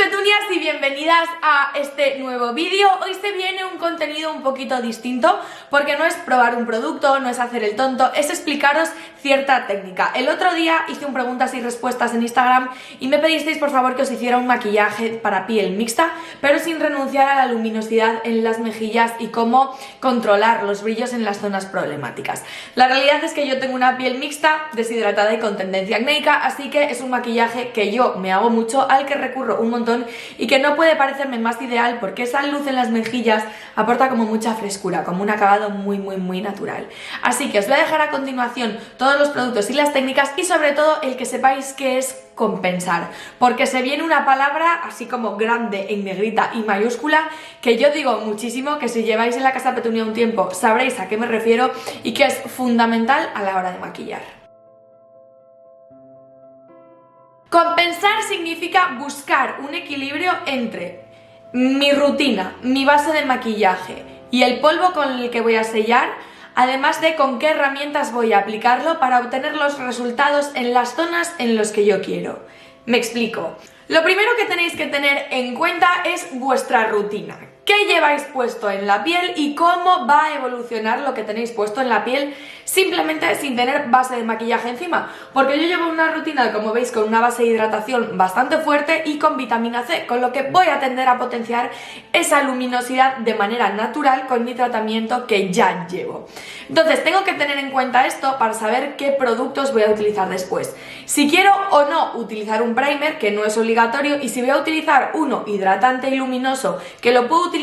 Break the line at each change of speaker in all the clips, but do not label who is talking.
petunias y bienvenidas a este nuevo vídeo. Hoy se viene un contenido un poquito distinto porque no es probar un producto, no es hacer el tonto, es explicaros cierta técnica. El otro día hice un preguntas y respuestas en Instagram y me pedisteis por favor que os hiciera un maquillaje para piel mixta, pero sin renunciar a la luminosidad en las mejillas y cómo controlar los brillos en las zonas problemáticas. La realidad es que yo tengo una piel mixta, deshidratada y con tendencia acnéica, así que es un maquillaje que yo me hago mucho, al que recurro un montón y que no puede parecerme más ideal porque esa luz en las mejillas aporta como mucha frescura, como un acabado muy natural. Así que os voy a dejar a continuación todos los productos y las técnicas y sobre todo el que sepáis qué es compensar, porque se viene una palabra así como grande en negrita y mayúscula que yo digo muchísimo, que si lleváis en la Casa Petunia un tiempo sabréis a qué me refiero y que es fundamental a la hora de maquillar. Compensar significa buscar un equilibrio entre mi rutina, mi base de maquillaje y el polvo con el que voy a sellar, además de con qué herramientas voy a aplicarlo para obtener los resultados en las zonas en las que yo quiero. Me explico. Lo primero que tenéis que tener en cuenta es vuestra rutina. ¿Qué lleváis puesto en la piel y cómo va a evolucionar lo que tenéis puesto en la piel simplemente sin tener base de maquillaje encima? Porque yo llevo una rutina, como veis, con una base de hidratación bastante fuerte y con vitamina C, con lo que voy a tender a potenciar esa luminosidad de manera natural con mi tratamiento que ya llevo. Entonces tengo que tener en cuenta esto para saber qué productos voy a utilizar después. Si quiero o no utilizar un primer, que no es obligatorio, y si voy a utilizar uno hidratante y luminoso, que lo puedo utilizar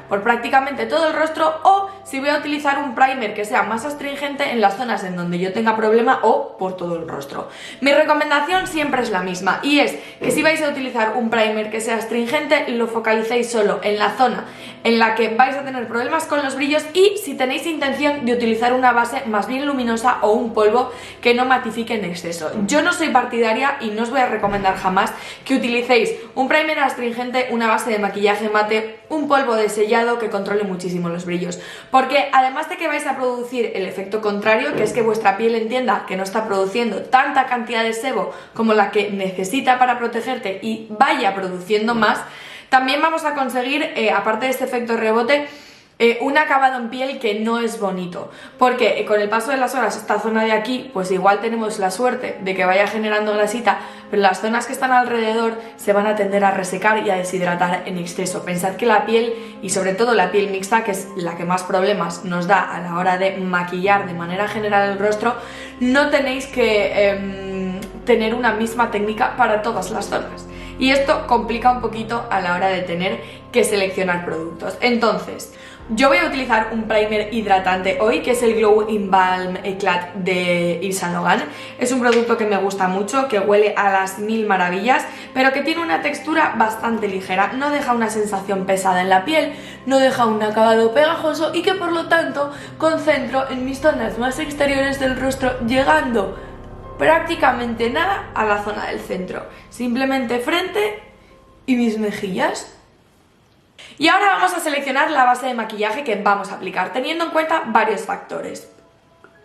por prácticamente todo el rostro, o si voy a utilizar un primer que sea más astringente en las zonas en donde yo tenga problema o por todo el rostro. Mi recomendación siempre es la misma y es que si vais a utilizar un primer que sea astringente, lo focalicéis solo en la zona en la que vais a tener problemas con los brillos, y si tenéis intención de utilizar una base más bien luminosa o un polvo que no matifique en exceso. Yo no soy partidaria y no os voy a recomendar jamás que utilicéis un primer astringente, una base de maquillaje mate, un polvo de sellado que controle muchísimo los brillos, porque además de que vais a producir el efecto contrario, que es que vuestra piel entienda que no está produciendo tanta cantidad de sebo como la que necesita para protegerte y vaya produciendo más, también vamos a conseguir, aparte de este efecto rebote, un acabado en piel que no es bonito, porque con el paso de las horas esta zona de aquí pues igual tenemos la suerte de que vaya generando grasita, pero las zonas que están alrededor se van a tender a resecar y a deshidratar en exceso. Pensad que la piel, y sobre todo la piel mixta, que es la que más problemas nos da a la hora de maquillar de manera general el rostro, no tenéis que tener una misma técnica para todas las zonas. Y esto complica un poquito a la hora de tener que seleccionar productos. Entonces, yo voy a utilizar un primer hidratante hoy, que es el Glow in Balm Eclat de Yves Saint Laurent. Es un producto que me gusta mucho, que huele a las mil maravillas, pero que tiene una textura bastante ligera. No deja una sensación pesada en la piel, no deja un acabado pegajoso y que por lo tanto concentro en mis zonas más exteriores del rostro, llegando prácticamente nada a la zona del centro, simplemente frente y mis mejillas. Y ahora vamos a seleccionar la base de maquillaje que vamos a aplicar, teniendo en cuenta varios factores.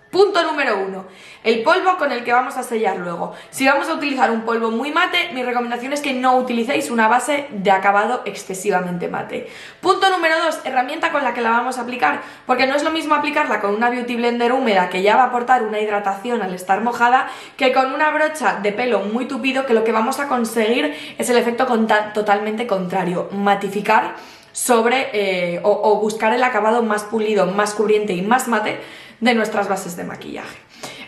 Punto número 1, el polvo con el que vamos a sellar luego. Si vamos a utilizar un polvo muy mate, mi recomendación es que no utilicéis una base de acabado excesivamente mate. Punto número 2, herramienta con la que la vamos a aplicar, porque no es lo mismo aplicarla con una Beauty Blender húmeda que ya va a aportar una hidratación al estar mojada, que con una brocha de pelo muy tupido, que lo que vamos a conseguir es el efecto totalmente contrario, matificar sobre o buscar el acabado más pulido, más cubriente y más mate de nuestras bases de maquillaje.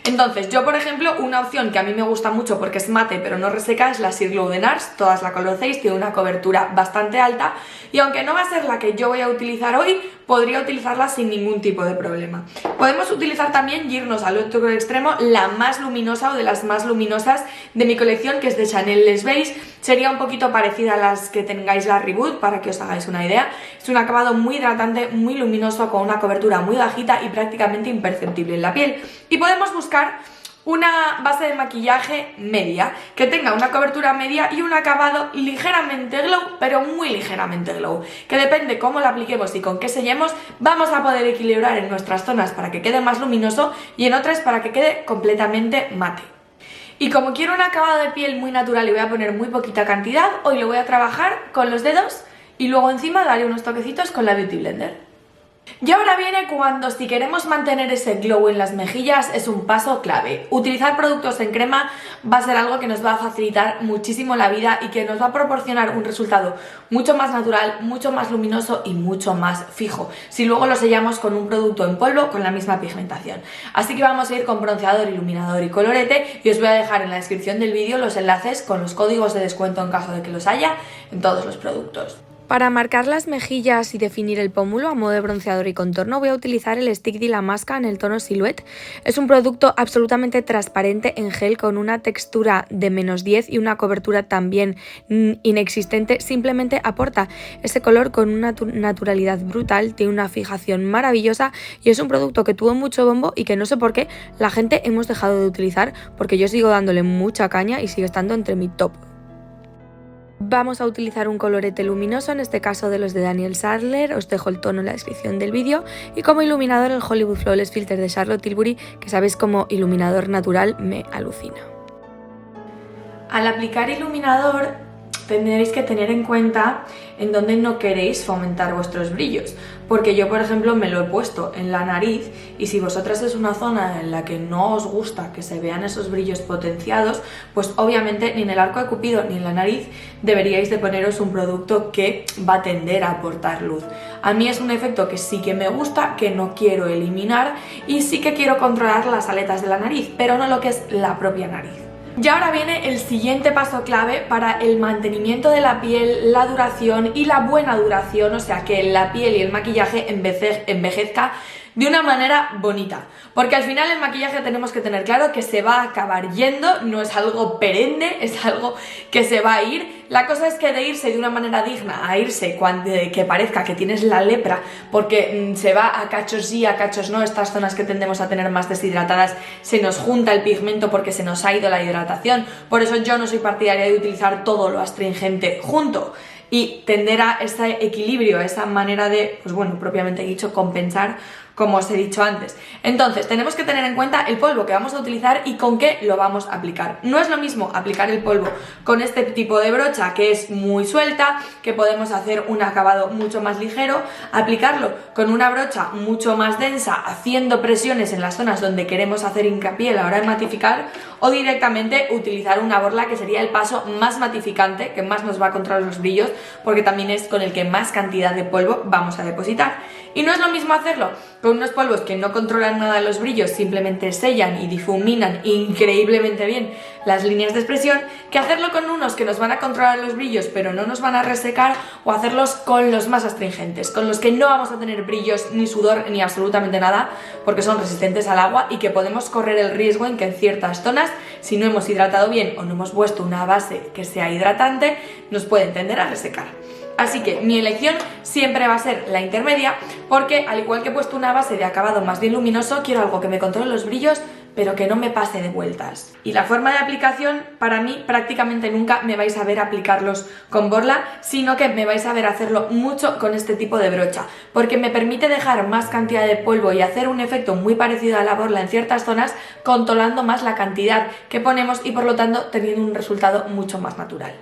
Entonces, yo por ejemplo, una opción que a mí me gusta mucho porque es mate pero no reseca es la Sheer Glow de NARS. Todas la conocéis, tiene una cobertura bastante alta y aunque no va a ser la que yo voy a utilizar hoy, podría utilizarla sin ningún tipo de problema. Podemos utilizar también, y irnos al otro extremo, la más luminosa o de las más luminosas de mi colección, que es de Chanel Les Beige. Sería un poquito parecida a las que tengáis la Reboot, para que os hagáis una idea. Es un acabado muy hidratante, muy luminoso, con una cobertura muy bajita y prácticamente imperceptible en la piel. Y podemos buscar una base de maquillaje media, que tenga una cobertura media y un acabado ligeramente glow, pero muy ligeramente glow, que depende cómo la apliquemos y con qué sellemos, vamos a poder equilibrar en nuestras zonas para que quede más luminoso y en otras para que quede completamente mate. Y como quiero un acabado de piel muy natural y voy a poner muy poquita cantidad, hoy lo voy a trabajar con los dedos y luego encima daré unos toquecitos con la Beauty Blender. Y ahora viene cuando, si queremos mantener ese glow en las mejillas, es un paso clave. Utilizar productos en crema va a ser algo que nos va a facilitar muchísimo la vida y que nos va a proporcionar un resultado mucho más natural, mucho más luminoso y mucho más fijo, si luego lo sellamos con un producto en polvo con la misma pigmentación. Así que vamos a ir con bronceador, iluminador y colorete, y os voy a dejar en la descripción del vídeo los enlaces con los códigos de descuento en caso de que los haya en todos los productos. Para marcar las mejillas y definir el pómulo a modo de bronceador y contorno voy a utilizar el Stick Dilamaska en el tono Silhouette. Es un producto absolutamente transparente en gel con una textura de -10 y una cobertura también inexistente. Simplemente aporta ese color con una naturalidad brutal, tiene una fijación maravillosa y es un producto que tuvo mucho bombo y que no sé por qué la gente hemos dejado de utilizar, porque yo sigo dándole mucha caña y sigue estando entre mi top. Vamos a utilizar un colorete luminoso, en este caso de los de Daniel Sadler, os dejo el tono en la descripción del vídeo, y como iluminador el Hollywood Flawless Filter de Charlotte Tilbury, que sabéis como iluminador natural me alucina. Al aplicar iluminador tendréis que tener en cuenta en dónde no queréis fomentar vuestros brillos, porque yo por ejemplo me lo he puesto en la nariz y si vosotras es una zona en la que no os gusta que se vean esos brillos potenciados, pues obviamente ni en el arco de Cupido ni en la nariz deberíais de poneros un producto que va a tender a aportar luz. A mí es un efecto que sí que me gusta, que no quiero eliminar y sí que quiero controlar las aletas de la nariz, pero no lo que es la propia nariz. Y ahora viene el siguiente paso clave para el mantenimiento de la piel, la duración y la buena duración, o sea que la piel y el maquillaje envejezca de una manera bonita, porque al final el maquillaje tenemos que tener claro que se va a acabar yendo, no es algo perenne, es algo que se va a ir. La cosa es que de irse de una manera digna a irse cuando que parezca que tienes la lepra, porque se va a cachos sí, a cachos no, estas zonas que tendemos a tener más deshidratadas, se nos junta el pigmento porque se nos ha ido la hidratación. Por eso yo no soy partidaria de utilizar todo lo astringente junto y tender a ese equilibrio, a esa manera de, pues bueno, propiamente dicho, compensar, como os he dicho antes. Entonces, tenemos que tener en cuenta el polvo que vamos a utilizar y con qué lo vamos a aplicar. No es lo mismo aplicar el polvo con este tipo de brocha que es muy suelta, que podemos hacer un acabado mucho más ligero, aplicarlo con una brocha mucho más densa, haciendo presiones en las zonas donde queremos hacer hincapié a la hora de matificar, o directamente utilizar una borla, que sería el paso más matificante, que más nos va a controlar los brillos, porque también es con el que más cantidad de polvo vamos a depositar. Y no es lo mismo hacerlo con unos polvos que no controlan nada los brillos, simplemente sellan y difuminan increíblemente bien las líneas de expresión, que hacerlo con unos que nos van a controlar los brillos pero no nos van a resecar, o hacerlos con los más astringentes, con los que no vamos a tener brillos ni sudor ni absolutamente nada, porque son resistentes al agua y que podemos correr el riesgo en que en ciertas zonas, si no hemos hidratado bien o no hemos puesto una base que sea hidratante, nos pueden tender a resecar. Así que mi elección siempre va a ser la intermedia, porque al igual que he puesto una base de acabado más bien luminoso, quiero algo que me controle los brillos pero que no me pase de vueltas. Y la forma de aplicación, para mí prácticamente nunca me vais a ver aplicarlos con borla, sino que me vais a ver hacerlo mucho con este tipo de brocha, porque me permite dejar más cantidad de polvo y hacer un efecto muy parecido a la borla en ciertas zonas, controlando más la cantidad que ponemos y por lo tanto teniendo un resultado mucho más natural.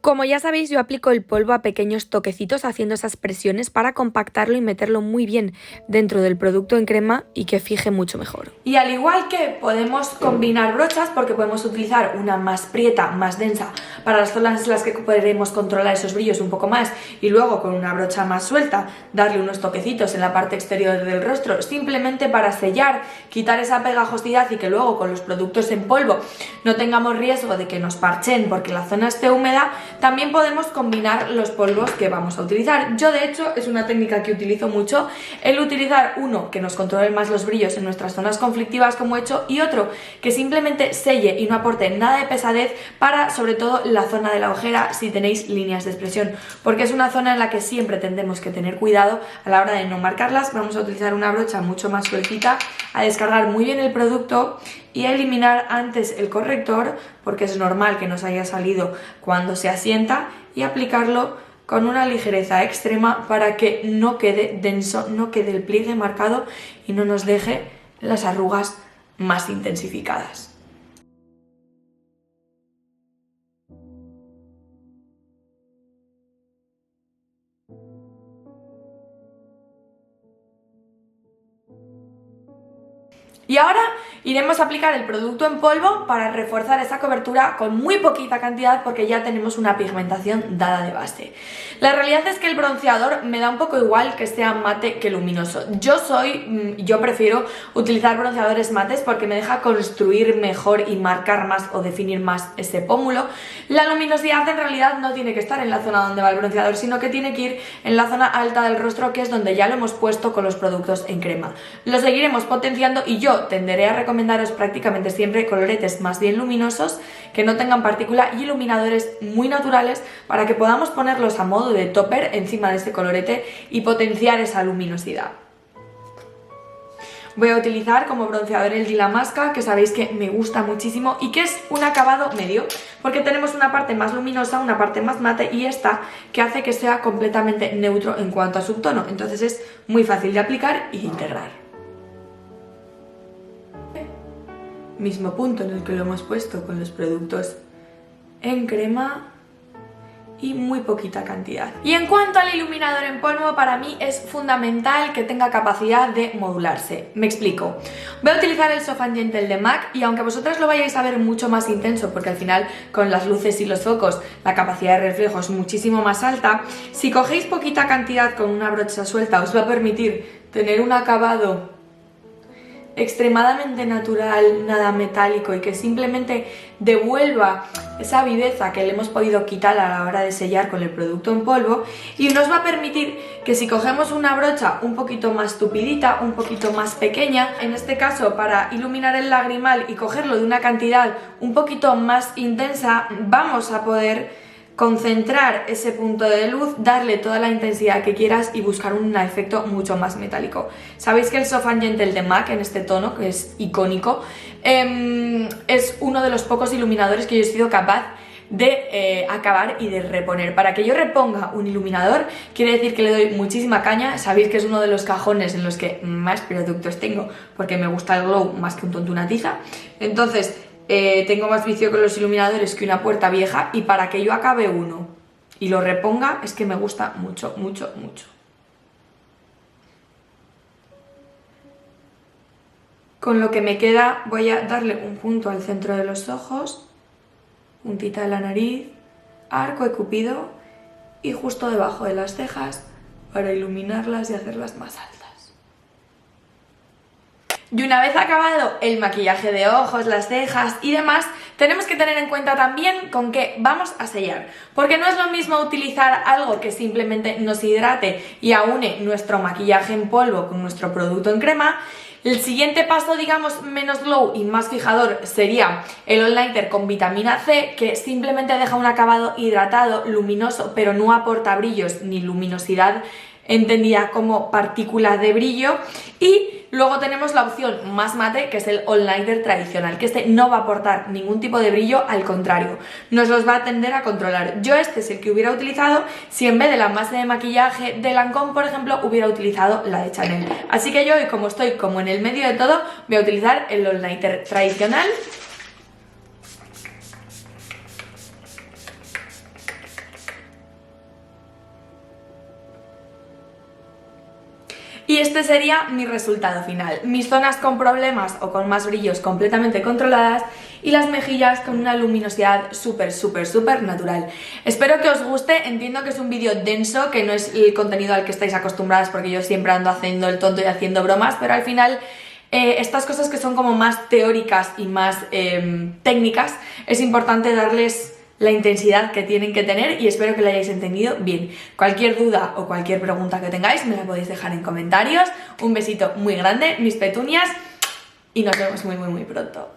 Como ya sabéis, yo aplico el polvo a pequeños toquecitos haciendo esas presiones para compactarlo y meterlo muy bien dentro del producto en crema y que fije mucho mejor. Y al igual que podemos combinar brochas, porque podemos utilizar una más prieta, más densa, para las zonas en las que podremos controlar esos brillos un poco más, y luego con una brocha más suelta darle unos toquecitos en la parte exterior del rostro, simplemente para sellar, quitar esa pegajosidad y que luego con los productos en polvo no tengamos riesgo de que nos parchen porque la zona esté húmeda. También podemos combinar los polvos que vamos a utilizar. Yo de hecho es una técnica que utilizo mucho, el utilizar uno que nos controle más los brillos en nuestras zonas conflictivas como he hecho, y otro que simplemente selle y no aporte nada de pesadez para sobre todo la zona de la ojera si tenéis líneas de expresión, porque es una zona en la que siempre tendremos que tener cuidado a la hora de no marcarlas. Vamos a utilizar una brocha mucho más sueltita, a descargar muy bien el producto y a eliminar antes el corrector, porque es normal que nos haya salido cuando se asienta, y aplicarlo con una ligereza extrema para que no quede denso, no quede el pliegue marcado y no nos deje las arrugas más intensificadas. Y ahora iremos a aplicar el producto en polvo para reforzar esa cobertura con muy poquita cantidad porque ya tenemos una pigmentación dada de base. La realidad es que el bronceador me da un poco igual que sea mate que luminoso. Yo prefiero utilizar bronceadores mates porque me deja construir mejor y marcar más o definir más ese pómulo. La luminosidad en realidad no tiene que estar en la zona donde va el bronceador, sino que tiene que ir en la zona alta del rostro, que es donde ya lo hemos puesto con los productos en crema. Lo seguiremos potenciando y yo tenderé a recomendaros prácticamente siempre coloretes más bien luminosos, que no tengan partícula, y iluminadores muy naturales para que podamos ponerlos a modo de topper encima de ese colorete y potenciar esa luminosidad. Voy a utilizar como bronceador el Dilamasca, que sabéis que me gusta muchísimo y que es un acabado medio, porque tenemos una parte más luminosa, una parte más mate y esta que hace que sea completamente neutro en cuanto a subtono. Entonces es muy fácil de aplicar y de integrar. Mismo punto en el que lo hemos puesto con los productos en crema y muy poquita cantidad. Y en cuanto al iluminador en polvo, para mí es fundamental que tenga capacidad de modularse. Me explico. Voy a utilizar el Soft & Gentle de MAC y aunque vosotras lo vayáis a ver mucho más intenso, porque al final con las luces y los focos la capacidad de reflejo es muchísimo más alta, si cogéis poquita cantidad con una brocha suelta os va a permitir tener un acabado extremadamente natural, nada metálico y que simplemente devuelva esa viveza que le hemos podido quitar a la hora de sellar con el producto en polvo, y nos va a permitir que si cogemos una brocha un poquito más tupidita, un poquito más pequeña, en este caso para iluminar el lagrimal y cogerlo de una cantidad un poquito más intensa, vamos a poder concentrar ese punto de luz, darle toda la intensidad que quieras y buscar un efecto mucho más metálico. Sabéis que el Soft & Gentle de MAC en este tono, que es icónico, es uno de los pocos iluminadores que yo he sido capaz de acabar y de reponer. Para que yo reponga un iluminador quiere decir que le doy muchísima caña. Sabéis que es uno de los cajones en los que más productos tengo porque me gusta el glow más que un tonto una tiza. Entonces tengo más vicio con los iluminadores que una puerta vieja, y para que yo acabe uno y lo reponga es que me gusta mucho, mucho, mucho. Con lo que me queda voy a darle un punto al centro de los ojos, puntita de la nariz, arco de cupido y justo debajo de las cejas para iluminarlas y hacerlas más altas. Y una vez acabado el maquillaje de ojos, las cejas y demás, tenemos que tener en cuenta también con qué vamos a sellar, porque no es lo mismo utilizar algo que simplemente nos hidrate y aúne nuestro maquillaje en polvo con nuestro producto en crema. El siguiente paso, digamos, menos glow y más fijador, sería el All Nighter con vitamina C, que simplemente deja un acabado hidratado, luminoso, pero no aporta brillos ni luminosidad entendida como partícula de brillo. Y luego tenemos la opción más mate, que es el All Nighter tradicional, que este no va a aportar ningún tipo de brillo, al contrario, nos los va a tender a controlar. Yo este es el que hubiera utilizado si en vez de la base de maquillaje de Lancôme, por ejemplo, hubiera utilizado la de Chanel. Así que yo hoy, como estoy como en el medio de todo, voy a utilizar el All Nighter tradicional. Y este sería mi resultado final. Mis zonas con problemas o con más brillos completamente controladas y las mejillas con una luminosidad súper, súper, súper natural. Espero que os guste. Entiendo que es un vídeo denso, que no es el contenido al que estáis acostumbradas porque yo siempre ando haciendo el tonto y haciendo bromas, pero al final estas cosas que son como más teóricas y más técnicas, es importante darles la intensidad que tienen que tener, y espero que lo hayáis entendido bien. Cualquier duda o cualquier pregunta que tengáis me la podéis dejar en comentarios. Un besito muy grande, mis petunias, y nos vemos muy, muy, muy pronto.